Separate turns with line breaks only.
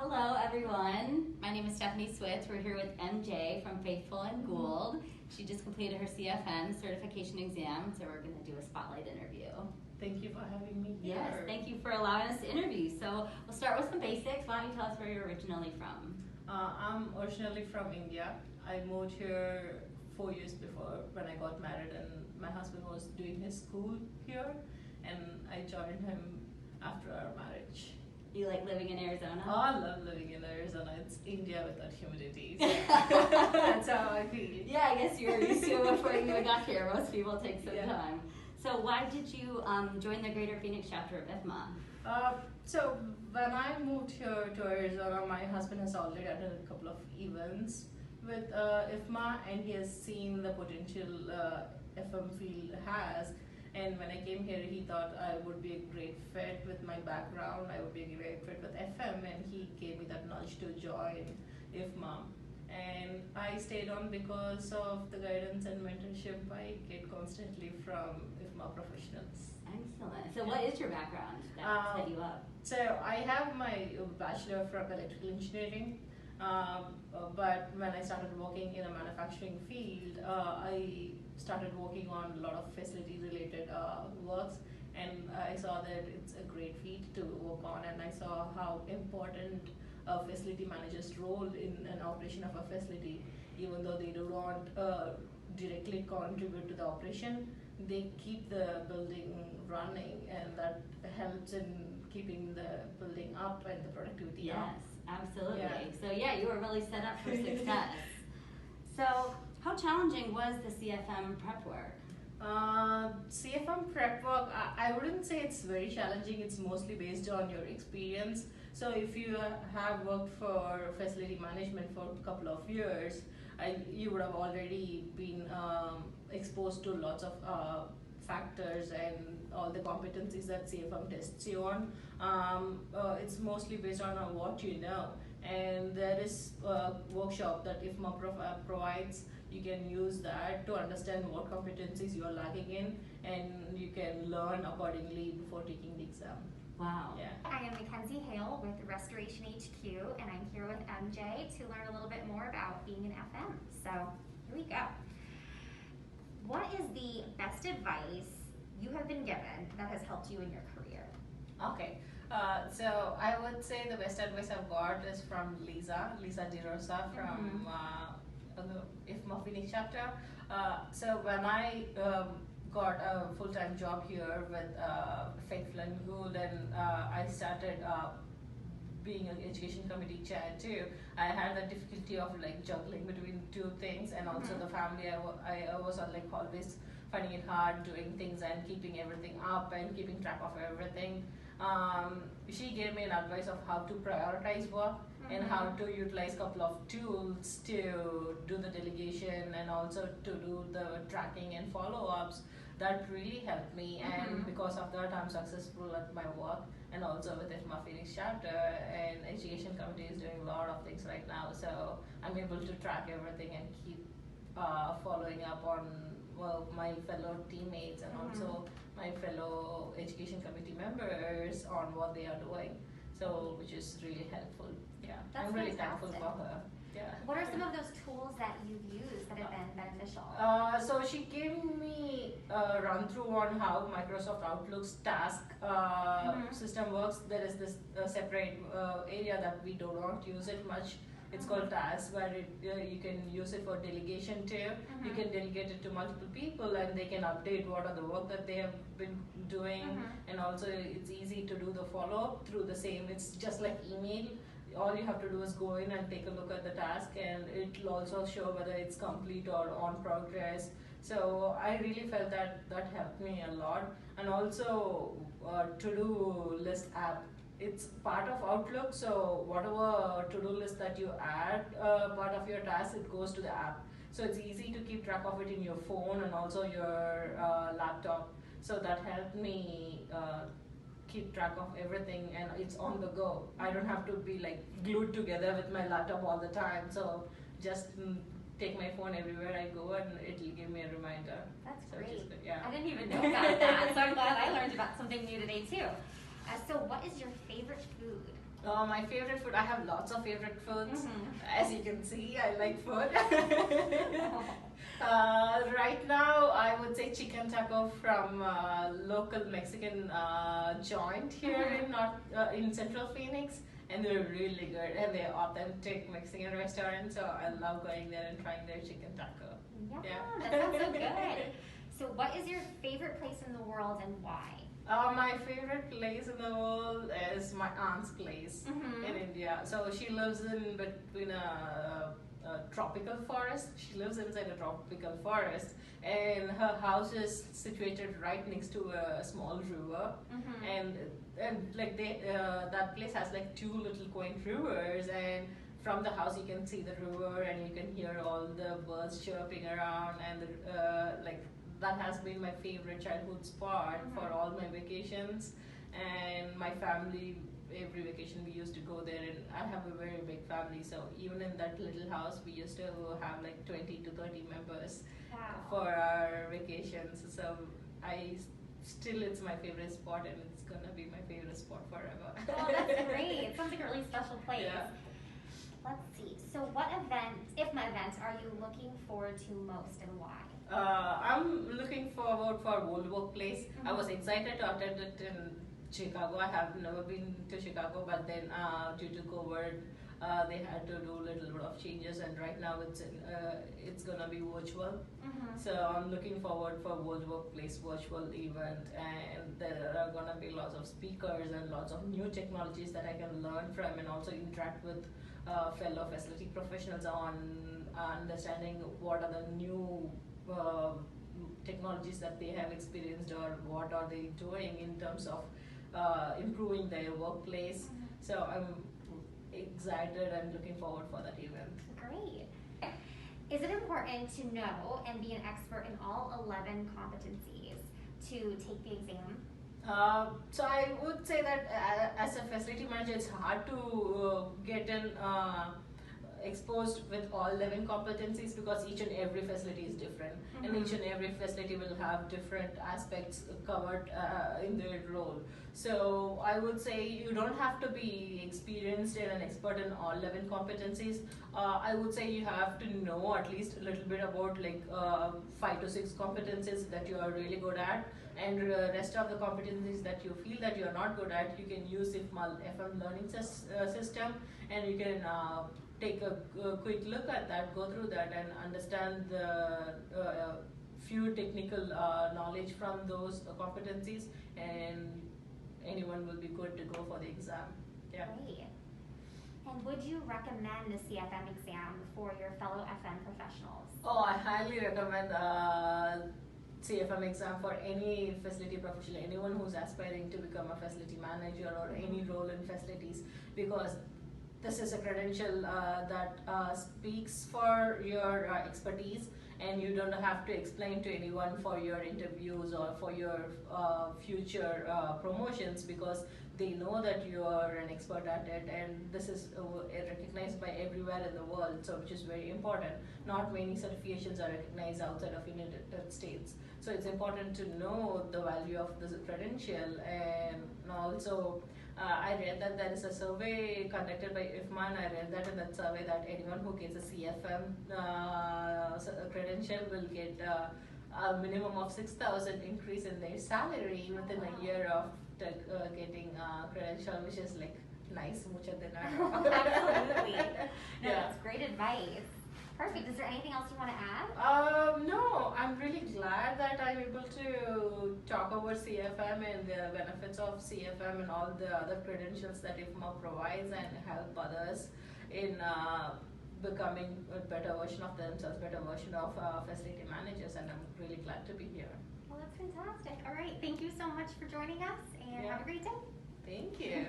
Hello everyone, my name is Stephanie Switz. We're here with MJ from Faithful+Gould. She just completed her CFN certification exam, so we're going to do a spotlight interview.
Thank you for having me here.
Yes, thank you for allowing us to interview. So we'll start with some basics. Why don't you tell us where you're originally from?
I'm originally from India. I moved here 4 years before when I got married, and my husband was doing his school here, and I joined him after our marriage.
You like living in Arizona?
Oh, I love living in Arizona. It's India without humidity. So that's how I feel.
Yeah, I guess you were used to it before you got here. Most people take some time. So why did you join the Greater Phoenix chapter of IFMA?
So when I moved here to Arizona, my husband has already attended a couple of events with IFMA, and he has seen the potential FM field has. And when I came here, he thought I would be a great fit with my background. I would be a great fit with FM, and he gave me that nudge to join IFMA. And I stayed on because of the guidance and mentorship I get constantly from IFMA professionals.
Excellent. So what is your background that set you up?
So I have my bachelor from electrical engineering, but when I started working in a manufacturing field, I started working on a lot of facility related works, and I saw that it's a great field to work on, and I saw how important a facility manager's role in an operation of a facility. Even though they do not directly contribute to the operation, they keep the building running, and that helps in keeping the building up and the productivity up.
Yes, absolutely.
Yeah.
So yeah, you were really set up for success. So how challenging was the CFM prep work?
CFM prep work, I wouldn't say it's very challenging. It's mostly based on your experience. So if you have worked for facility management for a couple of years, you would have already been exposed to lots of factors and all the competencies that CFM tests you on. It's mostly based on what you know. And there is a workshop that IFMA provides. You can use that to understand what competencies you are lacking in, and you can learn accordingly before taking the exam.
Wow.
Yeah.
I am Mackenzie Haehl with Restoration HQ, and I'm here with MJ to learn a little bit more about being an FM. So here we go. What is the best advice you have been given that has helped you in your career?
Okay. So I would say the best advice I've got is from Lisa DeRosa from the IFMA Phoenix chapter. So when I got a full-time job here with Faithful+Gould, and I started being an education committee chair too, I had the difficulty of like juggling between two things, and also the family. I was like always finding it hard doing things and keeping everything up and keeping track of everything. She gave me an advice of how to prioritize work and how to utilize a couple of tools to do the delegation and also to do the tracking and follow-ups. That really helped me, and because of that I'm successful at my work, and also with IFMA Phoenix chapter, and education committee is doing a lot of things right now, so I'm able to track everything and keep following up on my fellow teammates and also my fellow education committee members on what they are doing, so which is really helpful. Yeah,
That's
I'm really
fantastic.
thankful for her. Yeah.
What are some of those tools that you've used that have been beneficial?
So she gave me a run through on how Microsoft Outlook's task system works. There is this separate area that we do not use it much. It's called tasks, where you can use it for delegation too. You can delegate it to multiple people, and they can update what are the work that they have been doing, and also it's easy to do the follow-up through the same. It's just like email. All you have to do is go in and take a look at the task, and it will also show whether it's complete or on progress. So I really felt that helped me a lot. And also to-do list app. It's part of Outlook, so whatever to-do list that you add part of your task, it goes to the app. So it's easy to keep track of it in your phone and also your laptop. So that helped me keep track of everything, and it's on the go. I don't have to be like glued together with my laptop all the time. So just take my phone everywhere I go, and it'll give me a reminder.
That's
So
great.
just, yeah.
I didn't even know about that, so I'm glad I learned about something new today too. So what is your favorite food?
My favorite food, I have lots of favorite foods.
Mhm.
As you can see, I like food. Right now, I would say chicken taco from local Mexican joint here in in Central Phoenix, and they're really good, and they're authentic Mexican restaurant. So I love going there and trying their chicken taco.
Yeah, that sounds so good. So, what is your favorite place in the world and why?
My favorite place in the world is my aunt's place in India. So she lives in between a tropical forest. She lives inside a tropical forest, and her house is situated right next to a small river. And like that place has like two little quaint rivers, and from the house you can see the river and you can hear all the birds chirping around, and like that has been my favorite childhood spot for all my vacations. And my family, every vacation we used to go there, and I have a very big family, so even in that little house we used to have like 20 to 30 members for our vacations. So I still, it's my favorite spot, and it's gonna be my favorite spot forever.
Oh, that's great. It sounds like a really special place.
Yeah.
Let's see. So, what events, IFMA events, are you looking forward to most and why?
I'm looking forward for World Workplace. I was excited to attend it in Chicago. I have never been to Chicago, but then due to COVID, they had to do a little bit of changes, and right now it's gonna be virtual. So I'm looking forward for World Workplace virtual event, and there are gonna be lots of speakers and lots of new technologies that I can learn from, and also interact with fellow facility professionals on understanding what are the new technologies that they have experienced, or what are they doing in terms of improving their workplace. So I'm excited and looking forward for that event.
Great. Is it important to know and be an expert in all 11 competencies to take the exam?
So I would say that as a facility manager, it's hard to get in exposed with all 11 competencies, because each and every facility is different, and each and every facility will have different aspects covered in their role. So I would say you don't have to be experienced and an expert in all 11 competencies. I would say you have to know at least a little bit about like 5 to 6 competencies that you are really good at, and rest of the competencies that you feel that you are not good at, you can use IFMA FM learning system, and you can take a quick look at that, go through that, and understand the few technical knowledge from those competencies, and anyone will be good to go for the exam. Yeah.
Great. And would you recommend the CFM exam for your fellow FM professionals?
Oh, I highly recommend CFM exam for any facility professional, anyone who's aspiring to become a facility manager or any role in facilities, because this is a credential that speaks for your expertise, and you don't have to explain to anyone for your interviews or for your future promotions, because they know that you are an expert at it, and this is recognized by everywhere in the world, so which is very important. Not many certifications are recognized outside of United States, so it's important to know the value of this credential. And also I read that there is a survey conducted by IFMA, and I read that in that survey that anyone who gets a CFM credential will get a minimum of 6,000 increase in their salary within a year of getting credential, which is like nice, mucho dinero.
Absolutely. No,
Yeah.
that's great advice. Perfect. Is there anything else you want to add?
No, I'm really glad that I'm able to talk about CFM and the benefits of CFM and all the other credentials that IFMA provides, and help others in becoming a better version of themselves, better version of facility managers, and I'm really glad to be here.
Well, that's fantastic. All right. Thank you so much for joining us, and have a great day.
Thank you.